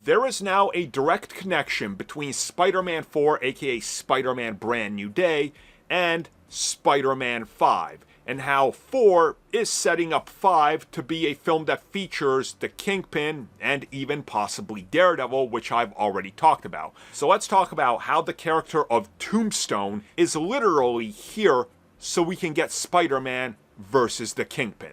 There is now a direct connection between Spider-Man 4, aka Spider-Man Brand New Day, and Spider-Man 5, and how 4 is setting up 5 to be a film that features the Kingpin and even possibly Daredevil, which I've already talked about. So let's talk about how the character of Tombstone is literally here so we can get Spider-Man versus the Kingpin.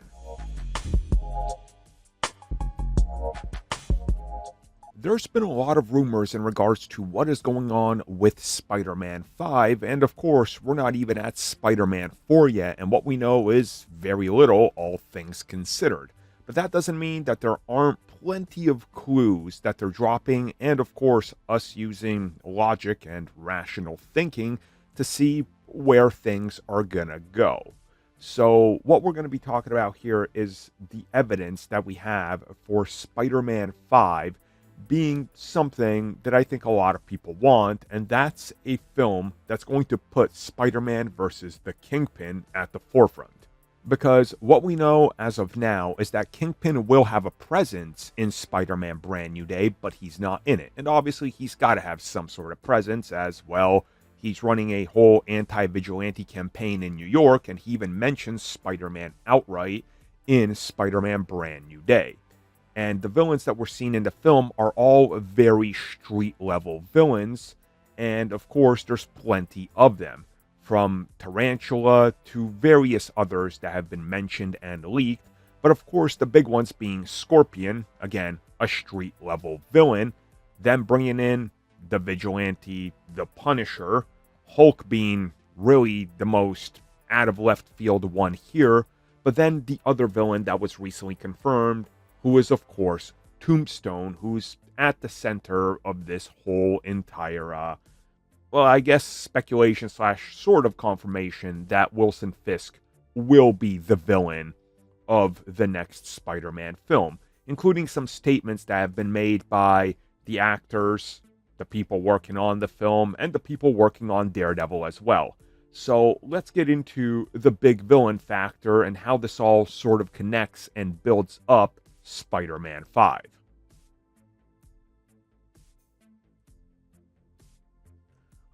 There's been a lot of rumors in regards to what is going on with Spider-Man 5, and of course, we're not even at Spider-Man 4 yet, and what we know is very little, all things considered. But that doesn't mean that there aren't plenty of clues that they're dropping, and of course, us using logic and rational thinking to see where things are gonna go. So, what we're going to be talking about here is the evidence that we have for Spider-Man 5 being something that I think a lot of people want, and that's a film that's going to put Spider-Man versus the Kingpin at the forefront. Because what we know as of now is that Kingpin will have a presence in Spider-Man Brand New Day, but he's not in it. And obviously he's got to have some sort of presence as well. He's running a whole anti-vigilante campaign in New York, and he even mentions Spider-Man outright in Spider-Man Brand New Day. And the villains that we're seeing in the film are all very street-level villains, and of course, there's plenty of them, from Tarantula to various others that have been mentioned and leaked, but of course, the big ones being Scorpion, again, a street-level villain, then bringing in the Vigilante, the Punisher, Hulk being really the most out-of-left-field one here, but then the other villain that was recently confirmed, who is, of course, Tombstone, who's at the center of this whole entire, speculation / sort of confirmation that Wilson Fisk will be the villain of the next Spider-Man film, including some statements that have been made by the actors, the people working on the film, and the people working on Daredevil as well. So let's get into the big villain factor and how this all sort of connects and builds up Spider-Man 5.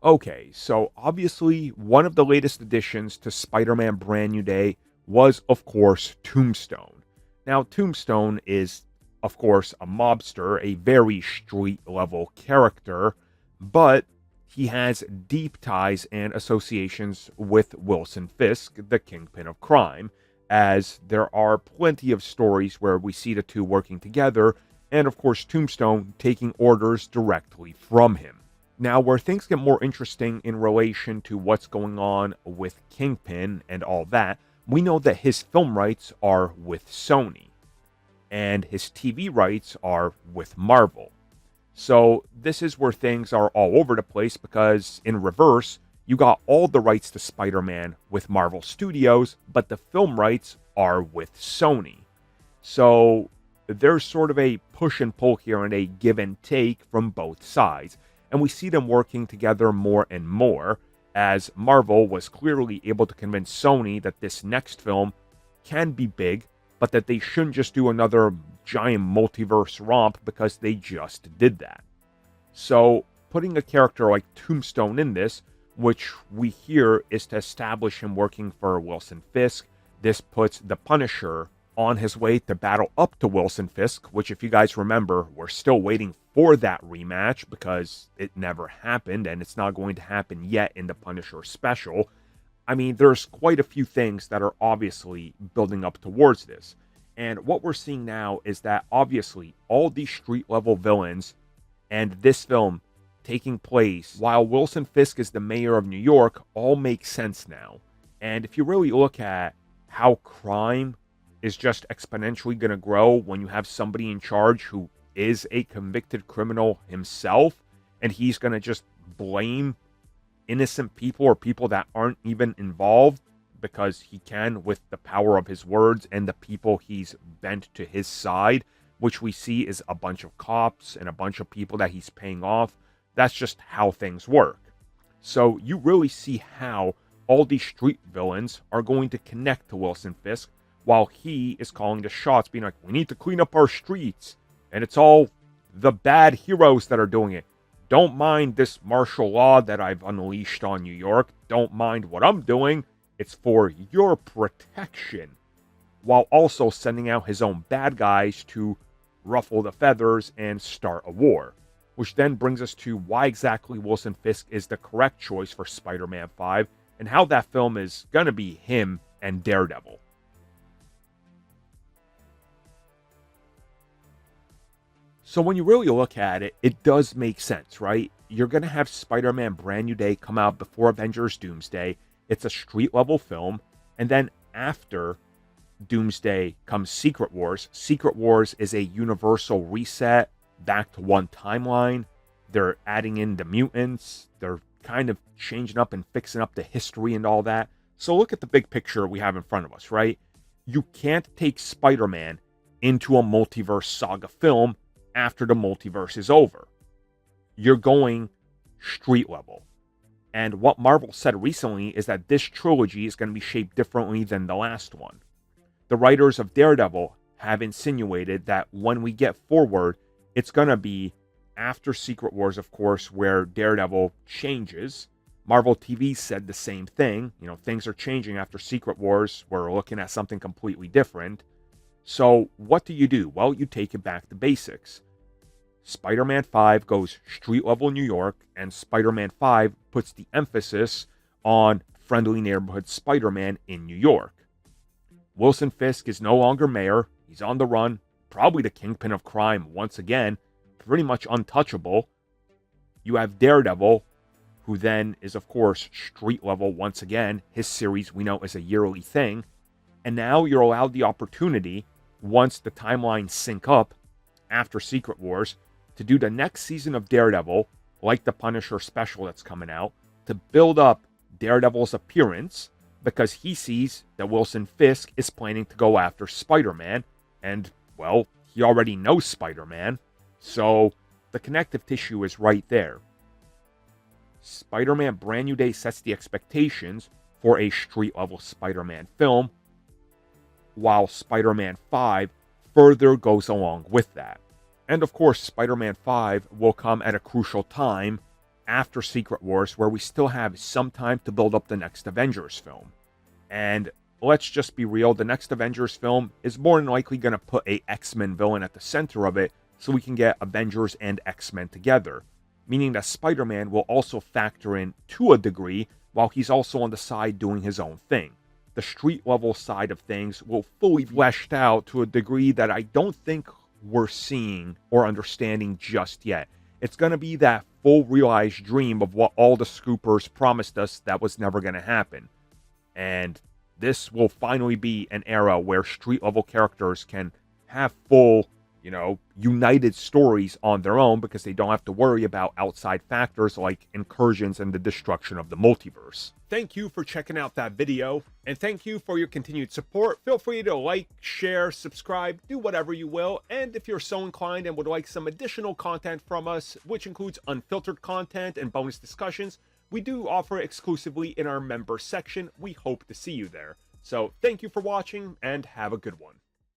Okay, so obviously one of the latest additions to Spider-Man Brand New Day was, of course, Tombstone. Now, Tombstone is, of course, a mobster, a very street-level character, but he has deep ties and associations with Wilson Fisk, the Kingpin of crime, as there are plenty of stories where we see the two working together, and of course Tombstone taking orders directly from him. Now, where things get more interesting in relation to what's going on with Kingpin and all that, we know that his film rights are with Sony, and his TV rights are with Marvel. So this is where things are all over the place, because in reverse, you got all the rights to Spider-Man with Marvel Studios, but the film rights are with Sony. So there's sort of a push and pull here and a give and take from both sides. And we see them working together more and more, as Marvel was clearly able to convince Sony that this next film can be big, but that they shouldn't just do another giant multiverse romp because they just did that. So putting a character like Tombstone in this, which we hear is to establish him working for Wilson Fisk. This puts the Punisher on his way to battle up to Wilson Fisk, which, if you guys remember, we're still waiting for that rematch because it never happened, and it's not going to happen yet in the Punisher special. I mean, there's quite a few things that are obviously building up towards this. And what we're seeing now is that, obviously, all these street-level villains and this film taking place while Wilson Fisk is the mayor of New York all makes sense now. And if you really look at how crime is just exponentially going to grow when you have somebody in charge who is a convicted criminal himself, and he's going to just blame innocent people or people that aren't even involved because he can with the power of his words and the people he's bent to his side, which we see is a bunch of cops and a bunch of people that he's paying off. That's just how things work. So you really see how all these street villains are going to connect to Wilson Fisk, while he is calling the shots, being like, we need to clean up our streets. And it's all the bad heroes that are doing it. Don't mind this martial law that I've unleashed on New York. Don't mind what I'm doing. It's for your protection. While also sending out his own bad guys to ruffle the feathers and start a war. Which then brings us to why exactly Wilson Fisk is the correct choice for Spider-Man 5 and how that film is going to be him and Daredevil. So when you really look at it, it does make sense, right? You're going to have Spider-Man Brand New Day come out before Avengers Doomsday. It's a street-level film. And then after Doomsday comes Secret Wars. Secret Wars is a universal reset back to one timeline. They're adding in the mutants. They're kind of changing up and fixing up the history and all that. So look at the big picture we have in front of us, right? You can't take Spider-Man into a multiverse saga film after the multiverse is over. You're going street level. And what Marvel said recently is that this trilogy is going to be shaped differently than the last one. The writers of Daredevil have insinuated that when we get forward, it's going to be after Secret Wars, of course, where Daredevil changes. Marvel TV said the same thing. You know, things are changing after Secret Wars. We're looking at something completely different. So what do? Well, you take it back to basics. Spider-Man 5 goes street level New York, and Spider-Man 5 puts the emphasis on friendly neighborhood Spider-Man in New York. Wilson Fisk is no longer mayor. He's on the run, probably the kingpin of crime once again, pretty much untouchable. You have Daredevil, who then is, of course, street level once again. His series we know is a yearly thing. And now you're allowed the opportunity, once the timelines sync up after Secret Wars, to do the next season of Daredevil, like the Punisher special that's coming out, to build up Daredevil's appearance, because he sees that Wilson Fisk is planning to go after Spider-Man, and, well, he already knows Spider-Man, so the connective tissue is right there. Spider-Man Brand New Day sets the expectations for a street-level Spider-Man film, while Spider-Man 5 further goes along with that. And of course, Spider-Man 5 will come at a crucial time after Secret Wars, where we still have some time to build up the next Avengers film. And let's just be real, the next Avengers film is more than likely going to put a X-Men villain at the center of it, so we can get Avengers and X-Men together. Meaning that Spider-Man will also factor in to a degree, while he's also on the side doing his own thing. The street level side of things will fully be fleshed out to a degree that I don't think we're seeing or understanding just yet. It's going to be that full realized dream of what all the scoopers promised us that was never going to happen. And this will finally be an era where street level characters can have full, united stories on their own, because they don't have to worry about outside factors like incursions and the destruction of the multiverse. Thank you for checking out that video, and thank you for your continued support. Feel free to like, share, subscribe, do whatever you will, and if you're so inclined and would like some additional content from us, which includes unfiltered content and bonus discussions, we do offer exclusively in our member section. We hope to see you there. So thank you for watching, and have a good one.